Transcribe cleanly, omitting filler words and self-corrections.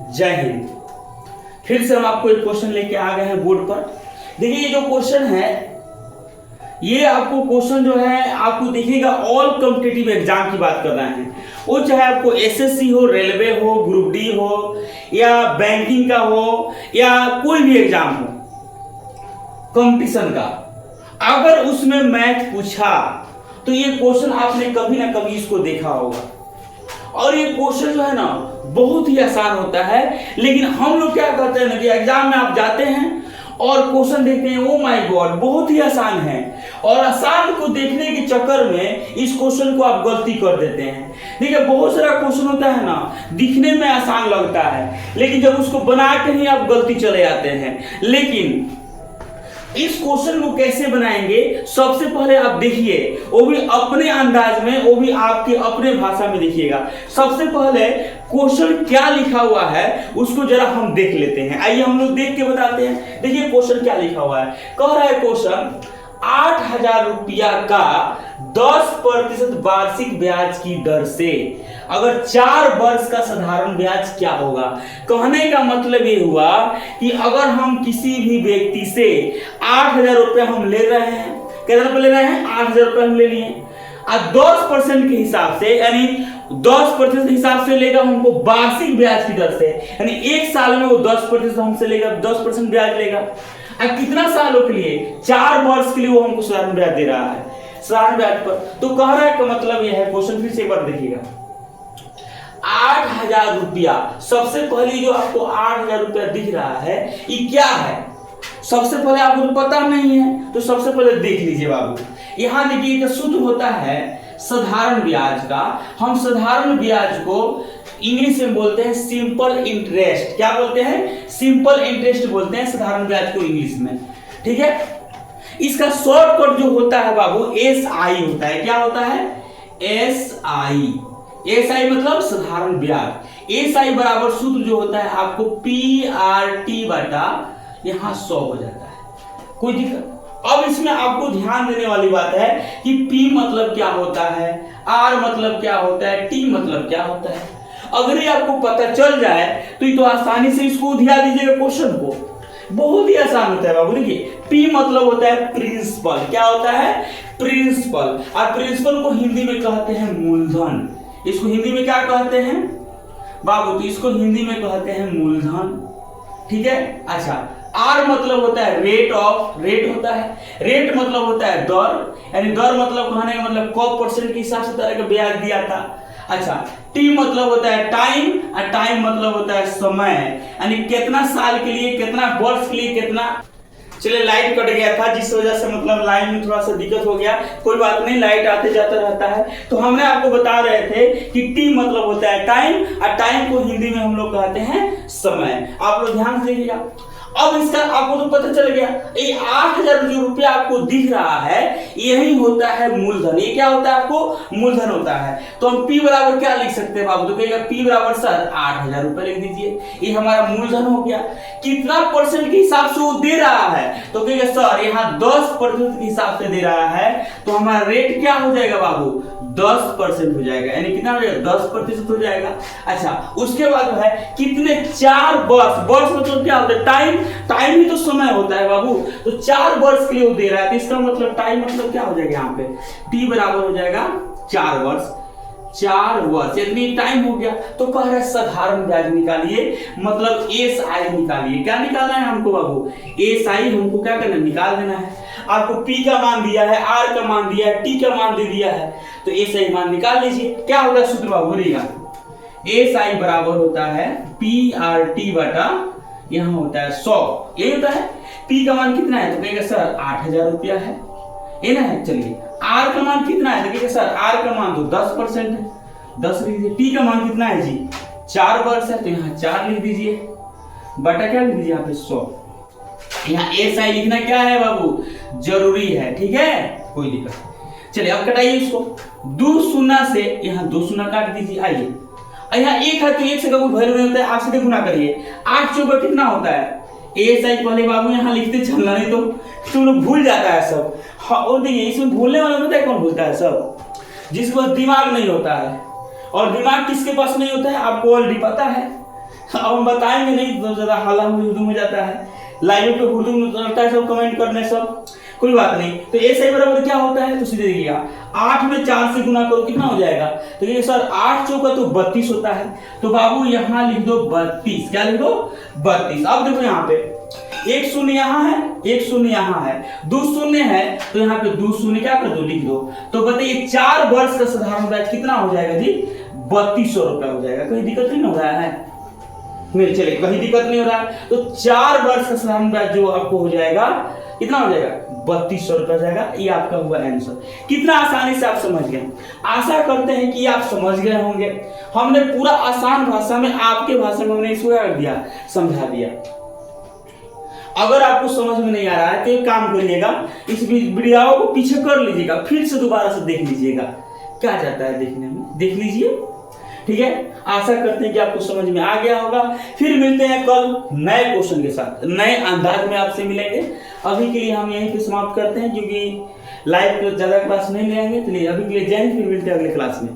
जय हिंद। फिर से हम आपको एक क्वेश्चन लेके आ गए हैं बोर्ड पर। देखिए ये जो क्वेश्चन है, ये आपको क्वेश्चन जो है आपको देखिएगा ऑल कॉम्पिटिटिव एग्जाम की बात कर रहे हैं। वो चाहे आपको एसएससी हो, रेलवे हो, ग्रुप डी हो, या बैंकिंग का हो, या कोई भी एग्जाम हो कंपटीशन का, अगर उसमें मैथ पूछा तो ये क्वेश्चन आपने कभी ना कभी इसको देखा होगा। और ये क्वेश्चन जो है ना बहुत ही आसान होता है, लेकिन हम लोग क्या करते हैं ना कि एग्जाम में आप जाते हैं और क्वेश्चन देखते हैं, ओ माय गॉड बहुत ही आसान है, और आसान को देखने के चक्कर में इस क्वेश्चन को आप गलती कर देते हैं। देखिए बहुत सारा क्वेश्चन होता है ना, दिखने में आसान लगता है, लेकिन जब उसको बना के ही आप गलती चले जाते हैं। लेकिन इस क्वेश्चन को कैसे बनाएंगे, सबसे पहले आप देखिए, वो भी अपने अंदाज में, वो भी आपके अपने भाषा में देखिएगा। सबसे पहले क्वेश्चन क्या लिखा हुआ है उसको जरा हम देख लेते हैं। आइए हम लोग देख के बताते हैं। देखिए क्वेश्चन क्या लिखा हुआ है। कह रहा है क्वेश्चन 8,000 रुपया का 10% वार्षिक ब्याज की दर से अगर 4 वर्ष का साधारण ब्याज क्या होगा। कहने का मतलब ये हुआ कि अगर हम किसी भी व्यक्ति से 8,000 रुपया हम ले रहे हैं, कितना रुपये ले रहे हैं, 8,000 रुपये हम ले लिए, और 10% के हिसाब से, यानी 10% के हिसाब से लेगा हमको वार्षिक ब्याज की दर से, यानी एक साल में वो 10% हमसे लेगा, 10% ब्याज लेगा। अब कितना सालों के लिए, 4 वर्ष के लिए वो हमको साधारण ब्याज दे रहा है, साधारण ब्याज पर। तो कह रहा है का मतलब यह है, क्वेश्चन फिर से एक बार देखिएगा। 8,000 रुपया, सबसे पहले जो आपको 8,000 रुपया दिख रहा है ये क्या है, सबसे पहले आपको तो पता नहीं है, तो सबसे पहले देख लीजिए बाबू। यहां देखिए सूत्र होता है साधारण ब्याज का। हम साधारण ब्याज को इंग्लिश में बोलते हैं सिंपल इंटरेस्ट। क्या बोलते हैं, सिंपल इंटरेस्ट बोलते हैं साधारण ब्याज को इंग्लिश में, ठीक है। इसका शॉर्टकट जो होता है बाबू एसआई होता है। क्या होता है, एसआई। एसआई मतलब साधारण ब्याज। एसआई बराबर सूत्र जो होता है आपको पीआरटी बटा यहां 100 हो जाता है। कोई दिक्कत। अब इसमें आपको ध्यान देने वाली बात है कि P मतलब क्या होता है, R मतलब क्या होता है, T मतलब क्या होता है। अगर ये आपको पता चल जाए तो ये तो आसानी से इसको ध्यान दीजिएगा क्वेश्चन को, बहुत ही आसान होता है बाबू। देखिए P मतलब होता है प्रिंसिपल। क्या होता है, प्रिंसिपल। और प्रिंसिपल को हिंदी में कहते हैं मूलधन। इसको हिंदी में क्या कहते हैं बाबू, तो इसको हिंदी में कहते हैं मूलधन, ठीक है। अच्छा, आर मतलब होता है रेट ऑफ, रेट होता है, रेट मतलब होता है दर, यानी दर मतलब कहने का मतलब कौ % के हिसाब से तरह का ब्याज दिया था। अच्छा, टी मतलब होता है टाइम, और टाइम मतलब होता है समय, यानी कितना साल के लिए, कितना वर्ष के लिए, कितना। चलिए लाइट कट गया था जिस वजह से मतलब लाइन में थोड़ा सा दिक्कत हो गया, कोई बात नहीं, लाइट आते जाता रहता है। तो हमने आपको बता रहे थे कि टी मतलब होता है टाइम, और टाइम को हिंदी में हम लोग कहते हैं समय। आप लोग ध्यान से देखिएगा। अब इसका आपको तो पता चल गया, ये 8,000 जो रुपया आपको दिख रहा है यही होता है मूलधन। ये क्या होता है, आपको मूलधन होता है। तो हम P बराबर क्या लिख सकते हैं बाबू, तो कहेगा P बराबर सर 8,000 रुपए लिख दीजिए, ये हमारा मूलधन हो गया। कितना % के हिसाब से वो दे रहा है, तो कहेगा सर यहाँ 10% के हिसाब से दे रहा है, तो हमारा रेट क्या हो जाएगा बाबू, 10% हो जाएगा, यानी कितना हो जाएगा, 10% हो जाएगा। अच्छा, उसके बाद है कितने, 4 वर्ष। वर्ष मतलब क्या होता है, टाइम, टाइम ही तो समय होता है बाबू। तो 4 वर्ष के लिए वो दे रहा है, तो इसका मतलब टाइम मतलब क्या हो जाएगा, यहाँ पे टी बराबर हो जाएगा 4 वर्ष। 4 वर्ष इतनी टाइम हो गया। तो कह रहा है साधारण ब्याज निकालिए, मतलब एसआई निकालिए। क्या निकालना है हमको बाबू, एसआई हमको क्या करना है, निकाल देना है। आपको P का मान दिया है, R का मान दिया है, T का मान दे दिया है, तो एसआई मान निकाल लीजिए। क्या होगा सूत्र बाबू, बोलिएगा। एसआई बराबर होता है पीआरटी बटा यहाँ होता है 100, यही होता है। P का मान कितना है, तो कहेगा सर 8,000 रुपया है, ये ना है। चलिए R का मान कितना है, तो कहेगा सर R का मान तो 10% है, 10 लिख दीजिए। T का मान कितना है जी, 4 वर्ष है, तो यहाँ 4 लिख दीजिए, बटा क्या लिख दीजिए यहाँ पे 100। यहाँ एसआई लिखना क्या है बाबू, जरूरी है, ठीक है, कोई दिक्कत नहीं। चलिए अब कटाइए इसको, 2 शून्य से यहाँ 2 शून्य काट दीजिए। आइए यहाँ 1 है तो 1 से का कोई वैल्यू नहीं होता है, आप सीधे गुना करिए। 8 चौका कितना होता है, एसआई पहले बाबू यहाँ लिखते चलना, नहीं तो तुम लोग भूल जाता है सब। हाँ, और देखिए इसमें भूलने वाला होता है, कौन भूलता है, सब जिसके पास दिमाग नहीं होता है। और दिमाग किसके पास नहीं होता है, आपको ऑलरेडी पता है। अब हम बताएंगे नहीं तो ज़्यादा हाला उर्दू में जाता है, लाइव पे उर्दू में लगता है सब कमेंट करने सब, कोई बात नहीं। तो ए सही बराबर क्या होता है, तो सीधे देखिएगा 8 में 4 से गुना करो कितना हो जाएगा, तो ये सर 8 चौका तो 32 होता है, तो बाबू यहाँ लिख दो 32, क्या लिख दो 32। अब देखो यहाँ पे एक शून्य यहाँ है, एक शून्य यहाँ है, 2 शून्य है, तो यहाँ पे 2 शून्य क्या कर दो लिख दो। तो बताइए 4 वर्ष का साधारण ब्याज कितना हो जाएगा जी, 3200 रुपया हो जाएगा। कोई दिक्कत नहीं हो रहा है, नहीं चले कहीं दिक्कत नहीं हो रहा है। तो 4 वर्ष का साधारण ब्याज जो आपको हो जाएगा कितना हो जाएगा, 3200 रुपया जाएगा। ये आपका हुआ आंसर। कितना आसानी से आप समझ गए, आशा करते हैं कि आप समझ गए होंगे। हमने पूरा आसान भाषा में आपके भाषा में हमने इसको कर दिया, समझा दिया। अगर आपको समझ में नहीं आ रहा है तो एक काम करिएगा, इस वीडियो को पीछे कर लीजिएगा, फिर से दोबारा से देख लीजिएगा क्या जाता है देखने में, देख लीजिए, ठीक है। आशा करते हैं कि आपको समझ में आ गया होगा। फिर मिलते हैं कल नए क्वेश्चन के साथ, नए अंदाज में आपसे मिलेंगे। अभी के लिए हम यहीं पे समाप्त करते हैं, क्योंकि लाइव ज्यादा क्लास नहीं लेंगे, तो अभी के लिए जय हिंद, फिर मिलते हैं अगले क्लास में।